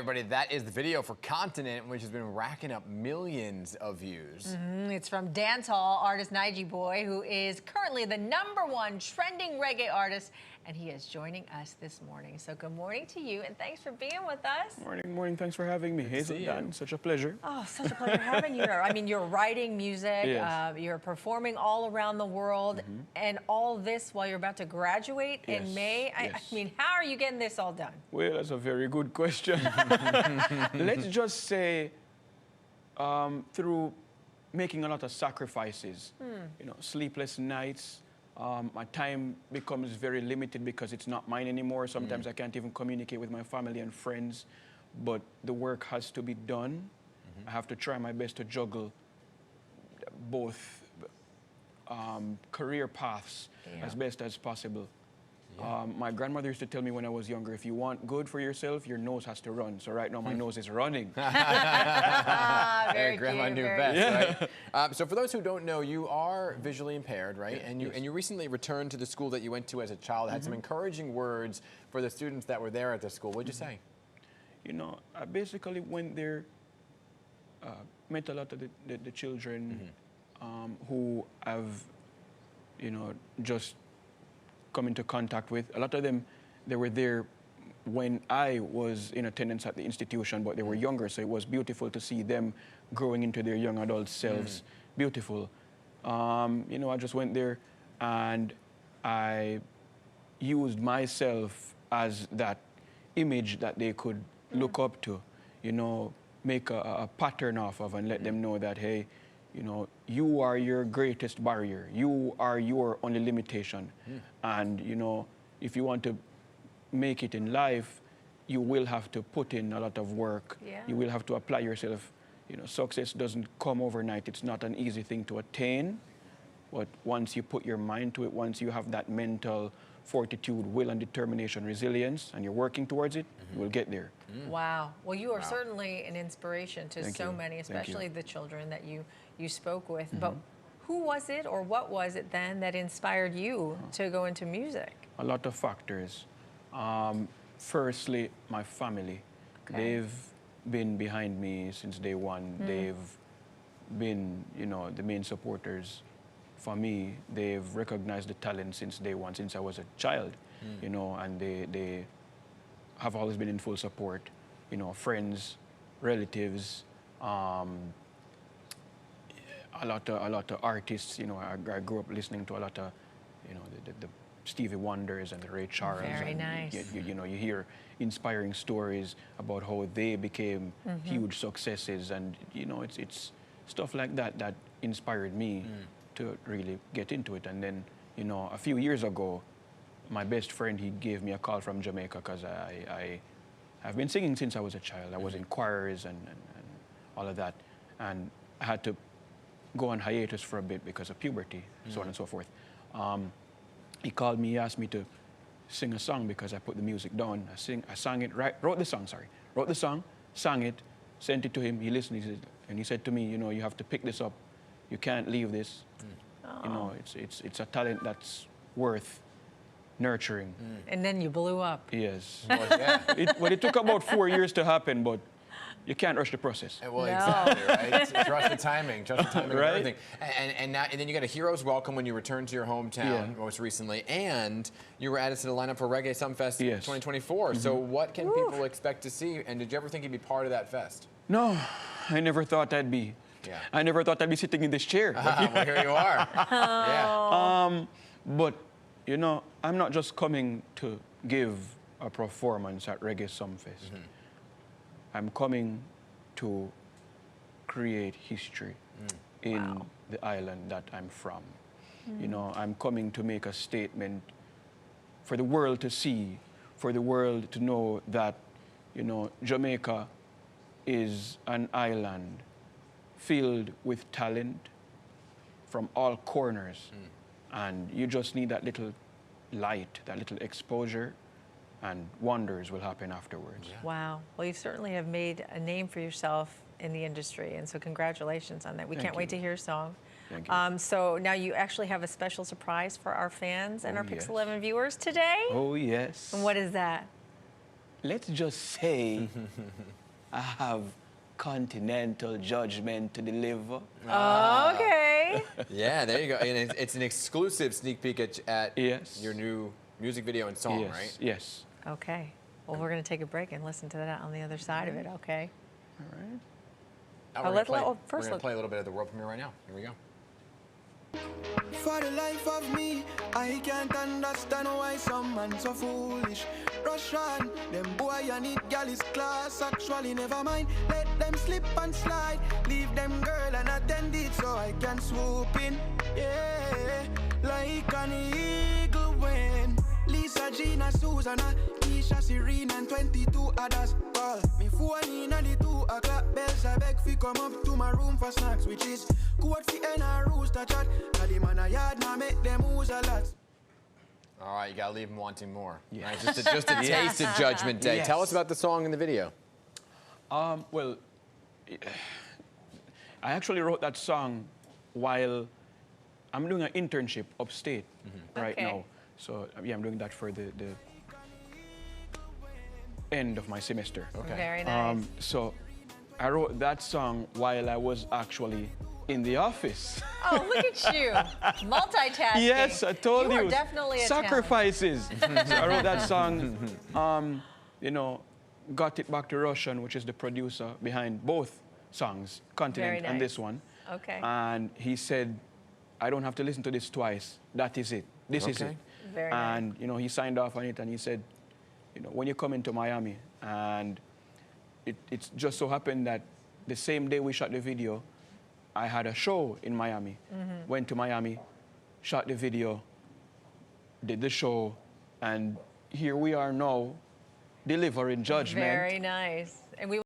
everybody, that is the video for Continent, which has been racking up millions of views. It's from dancehall artist Nigy Boy, who is currently the #1 trending reggae artist, and he is joining us this morning. So good morning to you, and thanks for being with us. Morning. Thanks for having me. Hazel, Dan, such a pleasure. Oh, such a pleasure having you here. I mean, you're writing music, Yes. you're performing all around the world, and all this while you're about to graduate in May. I mean, how are you getting this all done? Well, that's a very good question. Let's just say through making a lot of sacrifices, you know, sleepless nights. My time becomes very limited because it's not mine anymore. Sometimes I can't even communicate with my family and friends, but the work has to be done. I have to try my best to juggle both career paths as best as possible. My grandmother used to tell me when I was younger, if you want good for yourself, your nose has to run. So right now my nose is running. Very Grandma cute, knew very best, right? So for those who don't know, you are visually impaired, right? And you recently returned to the school that you went to as a child, had some encouraging words for the students that were there at the school. What'd you say? You know, I basically went there, met a lot of the children who have, you know, just come into contact with. A lot of them, they were there when I was in attendance at the institution, but they were younger, so it was beautiful to see them growing into their young adult selves. Beautiful. You know, I just went there and I used myself as that image that they could look up to, you know, make a pattern off of and let them know that, hey, you know, you are your greatest barrier. You are your only limitation. And, you know, if you want to make it in life, you will have to put in a lot of work. You will have to apply yourself. You know, success doesn't come overnight. It's not an easy thing to attain. But once you put your mind to it, once you have that mental fortitude, will and determination, resilience, and you're working towards it, you will get there. Wow. Well, you are certainly an inspiration to so many, especially the children that you spoke with. But who was it or what was it then that inspired you to go into music? A lot of factors. Firstly, my family. They've been behind me since day one. They've been, you know, the main supporters for me. They've recognized the talent since day one, since I was a child, you know, and they have always been in full support, you know, friends, relatives, a lot of artists, you know. I grew up listening to a lot of, you know, the Stevie Wonders and the Ray Charles. Very nice. You know, you hear inspiring stories about how they became huge successes, and you know, it's stuff like that that inspired me to really get into it. And then, you know, a few years ago, my best friend, he gave me a call from Jamaica because I've been singing since I was a child. I was in choirs and all of that, and I had to go on hiatus for a bit because of puberty, so on and so forth. He called me, he asked me to sing a song because I put the music down. I sang it, wrote the song, sang it, sent it to him. He listened, and he said to me, you know, you have to pick this up. You can't leave this. You know, it's a talent that's worth nurturing. And then you blew up. Yes. Well, It took about 4 years to happen, but you can't rush the process. Well, exactly, right? Trust the timing of Right? everything. And then you got a hero's welcome when you returned to your hometown most recently, and you were added to the lineup for Reggae Sumfest 2024. So what can people expect to see, and did you ever think you'd be part of that fest? No, I never thought I'd be. I never thought I'd be sitting in this chair. Well, here you are. But, you know, I'm not just coming to give a performance at Reggae Sumfest. I'm coming to create history in the island that I'm from. You know, I'm coming to make a statement for the world to see, for the world to know that, you know, Jamaica is an island filled with talent from all corners. And you just need that little light, that little exposure, and wonders will happen afterwards. Wow. Well, you certainly have made a name for yourself in the industry, and so congratulations on that. We can't wait to hear your song. Thank you. So now you actually have a special surprise for our fans and our Pixel 11 viewers today. Oh, yes. And what is that? let's just say I have continental judgment to deliver. Okay. Yeah, there you go. And it's an exclusive sneak peek at Yes. your new music video and song, Yes, right? yes. Okay. Well, we're going to take a break and listen to that on the other side of it, okay? All right. We're going first to play a little bit of the world premiere right now. Here we go. For the life of me, I can't understand why some man so foolish. Rush on, them boy and it gal is class. Actually, never mind, let them slip and slide. Leave them girl and attend it so I can swoop in. Yeah, like an eagle when Lisa, Gina, Susanna, Keisha, Serena, and 22 others call me phone in at the 2 o'clock bells. I beg fi come up to my room for snacks, which is good fi and a rooster chat. Cause the man a yard now make them ooze a lot. All right, you got to leave them wanting more. Yeah. Right? Just a taste of Judgment Day. Yes. Tell us about the song and the video. Well, I actually wrote that song while I'm doing an internship upstate right Okay. now. So yeah, I'm doing that for the end of my semester. Okay. Very nice. So I wrote that song while I was actually in the office. Oh, look at you. Multitasking. Yes, I told you. You are definitely a sacrifices. So I wrote that song, you know, got it back to Russian, which is the producer behind both songs, Continent Very and nice. this one. Okay. And he said, I don't have to listen to this twice. That is it. This is Okay. it. Very and, nice. you know, he signed off on it and he said, you know, when you come into Miami, and it's just so happened that the same day we shot the video, I had a show in Miami. Went to Miami, shot the video, did the show, and here we are now delivering Judgment. Very nice. And we